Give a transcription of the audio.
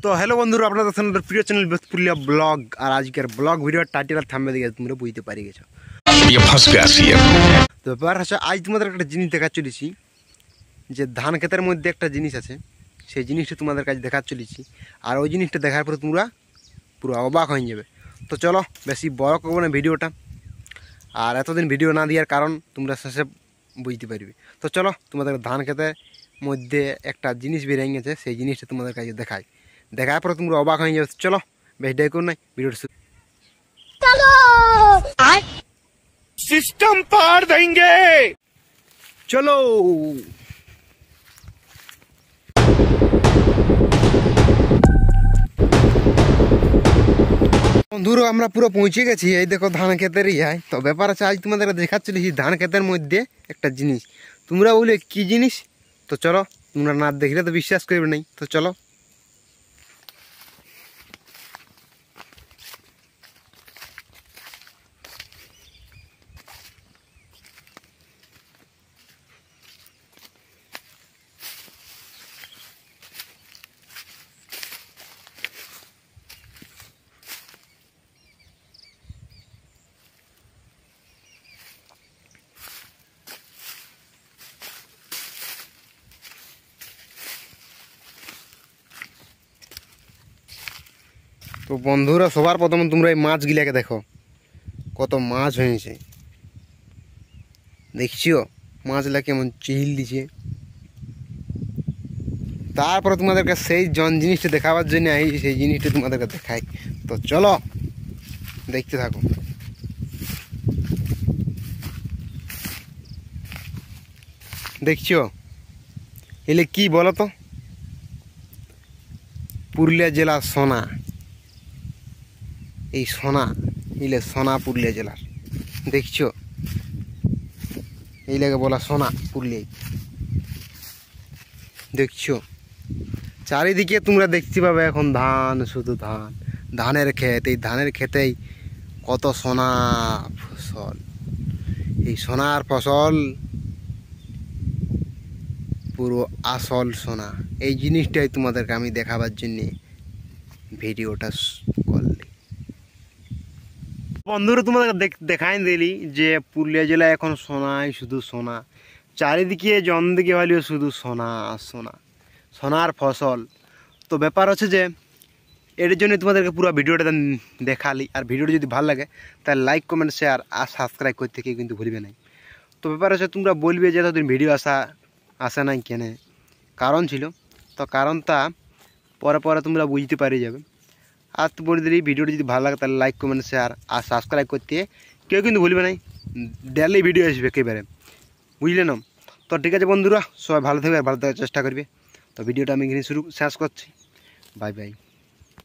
তো হ্যালো বন্ধুরা, আপনাদের আপনাদের প্রিয় চ্যানেল বেসপুলিয়া ব্লগ। আর আজকের ব্লগ ভিডিওর টাইটেল আর থাম্বনেল দেখে তোমরা বুঝতে পারি গেছো। তো ব্যাপার হচ্ছে, আজ তোমাদের একটা জিনিস দেখা চলেছি, যে ধান ক্ষেতের মধ্যে একটা জিনিস আছে, সেই জিনিসটা তোমাদের কাছে দেখা চলেছি। আর ওই জিনিসটা দেখার পরে তোমরা পুরো অবাক হয়ে যাবে। তো চলো, বেশি বড় করবো না ভিডিওটা, আর এতদিন ভিডিও না দেওয়ার কারণ তোমরা শেষে বুঝতে পারবে। তো চলো, তোমাদের ধান ক্ষেতের মধ্যে একটা জিনিস বেরিয়ে গেছে, সেই জিনিসটা তোমাদের কাছে দেখায়। দেখার পরে তোমরা অবাক হয়ে যাবে। চলো, বেশ দেরি করো নাই, ভিডিওটা সিস্টেম পার দেंगे। চলো বন্ধুরা, আমরা পুরো পৌঁছে গেছি। এই দেখো ধান ক্ষেতের ইয়ায়। তো ব্যাপার আছে, আজ তোমাদের দেখাচ্ছিলি ধান ক্ষেতের মধ্যে একটা জিনিস। তোমরা বলে কি জিনিস? তো চলো, তোমরা না দেখলে তো বিশ্বাস করবে নাই। তো চলো। তো বন্ধুরা, সবার প্রথমে তোমরা এই মাছগুলাকে দেখো, কত মাছ হয়েছে। দেখছিও মাছগুলা কেমন চিল দিছে। তারপরে তোমাদেরকে সেই জিনিসটা দেখাবার জন্য সেই জিনিসটা তোমাদেরকে দেখাই। তো চলো, দেখতে থাকো। দেখছো এলে কি বলো তো? পুরুলিয়া জেলার সোনা। এই সোনা এলে সোনা পুরুলিয়া জেলার। দেখছো, এই লাগে বলা সোনা পুরুলিয়ায়। দেখছো চারিদিকে তোমরা দেখতে পাবে এখন ধান, শুধু ধান, ধানের ক্ষেত। এই ধানের ক্ষেতেই কত সোনা ফসল। এই সোনার ফসল পুরো আসল সোনা। এই জিনিসটাই তোমাদেরকে আমি দেখাবার জন্যে ভিডিওটা করলি। বন্ধুরা, তোমাদেরকে দেখাই দিলি যে পুরুলিয়া জেলায় এখন সোনাই শুধু সোনা। চারিদিকে জন দিকে হলেও শুধু সোনা সোনা, সোনার ফসল। তো ব্যাপার হচ্ছে যে এর জন্য তোমাদেরকে পুরো ভিডিওটা দেখালি। আর ভিডিওটা যদি ভালো লাগে তাহলে লাইক, কমেন্ট, শেয়ার আর সাবস্ক্রাইব করতে কেউ কিন্তু ভুলবে নাই। তো ব্যাপার হচ্ছে, তোমরা বলবে যে এতদিন ভিডিও আসা নাই কেন? কারণ ছিল। তো কারণটা পরে পরে তোমরা বুঝতে পারি যাবে। আর তো বলে দিলি, ভিডিওটা যদি ভালো লাগে তাহলে লাইক, কমেন্ট, শেয়ার আর সাবস্ক্রাইব করতে কেউ কিন্তু ভুলবে নাই। ডেলি ভিডিও আসবে একেবারে, বুঝলে না? তো ঠিক আছে বন্ধুরা, সবাই ভালো থাকবে আর ভালো থাকার চেষ্টা করবে। তো ভিডিওটা আমি এখানে শেষ করছি। Bye bye.